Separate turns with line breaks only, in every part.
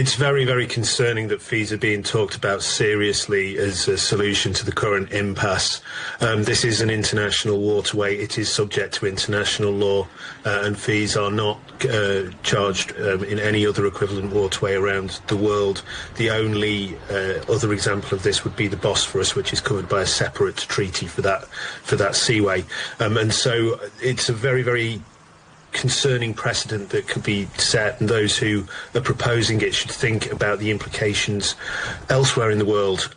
It's very, very concerning that fees are being talked about seriously as a solution to the current impasse. This is an international waterway. It is subject to international law, and fees are not charged in any other equivalent waterway around the world. The only other example of this would be the Bosphorus, which is covered by a separate treaty for that seaway. And so it's a very, very concerning precedent that could be set, and those who are proposing it should think about the implications elsewhere in the world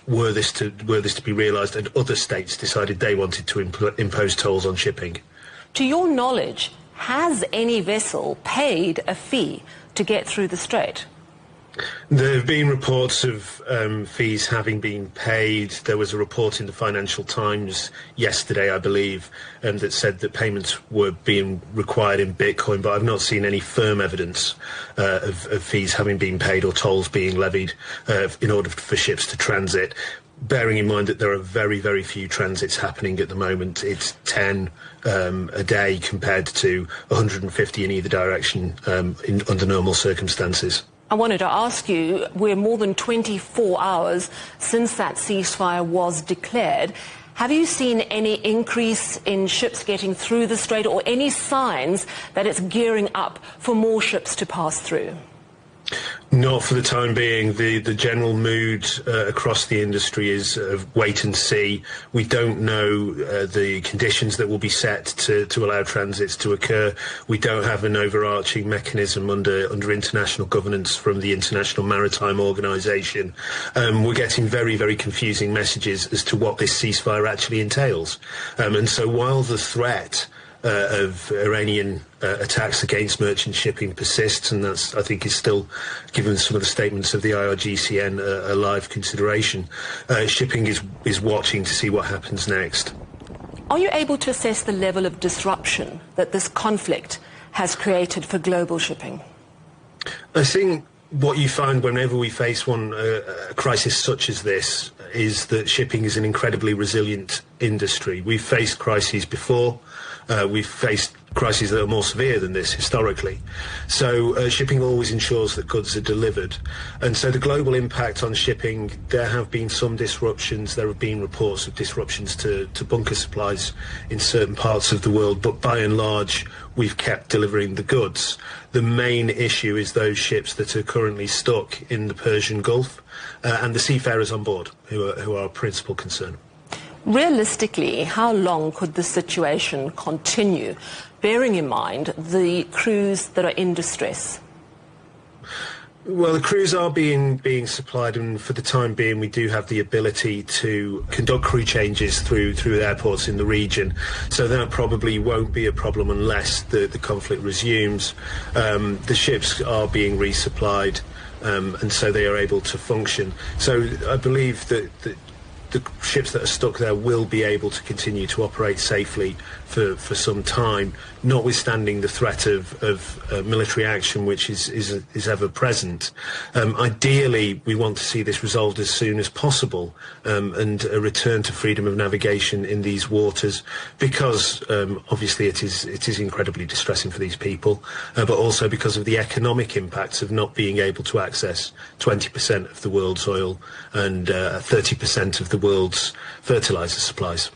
were this to be realised and other states decided they wanted to impose tolls on shipping.
To your knowledge, has any vessel paid a fee to get through the strait?
There have been reports of fees having been paid. There was a report in the Financial Times yesterday, I believe, that said that payments were being required in Bitcoin, but I've not seen any firm evidence of fees having been paid or tolls being levied in order for ships to transit. Bearing in mind that there are very, very few transits happening at the moment. It's 10 a day compared to 150 in either direction under normal circumstances.
I wanted to ask you, we're more than 24 hours since that ceasefire was declared. Have you seen any increase in ships getting through the strait or any signs that it's gearing up for more ships to pass through?
Not for the time being. The general mood across the industry is of wait and see. We don't know the conditions that will be set to allow transits to occur. We don't have an overarching mechanism under international governance from the International Maritime Organization. We're getting very, very confusing messages as to what this ceasefire actually entails. And so while the threat of Iranian attacks against merchant shipping persists, and that's, I think, is still, given some of the statements of the IRGCN, a live consideration. Shipping is watching to see what happens next.
Are you able to assess the level of disruption that this conflict has created for global shipping?
I think what you find whenever we face a crisis such as this is that shipping is an incredibly resilient industry. We've faced crises before. We've faced crises that are more severe than this historically. So shipping always ensures that goods are delivered. And so the global impact on shipping, there have been some disruptions. There have been reports of disruptions to bunker supplies in certain parts of the world. But by and large, we've kept delivering the goods. The main issue is those ships that are currently stuck in the Persian Gulf and the seafarers on board, who are our principal concern.
Realistically, how long could the situation continue, bearing in mind the crews that are in distress?
Well, the crews are being supplied, and for the time being we do have the ability to conduct crew changes through airports in the region, so that probably won't be a problem unless the conflict resumes. The ships are being resupplied, and so they are able to function. So I believe that the ships that are stuck there will be able to continue to operate safely for some time, notwithstanding the threat of military action, which is ever present. Ideally, we want to see this resolved as soon as possible, and a return to freedom of navigation in these waters, because obviously it is incredibly distressing for these people, but also because of the economic impacts of not being able to access 20% of the world's oil and 30% of the world's fertilizer supplies.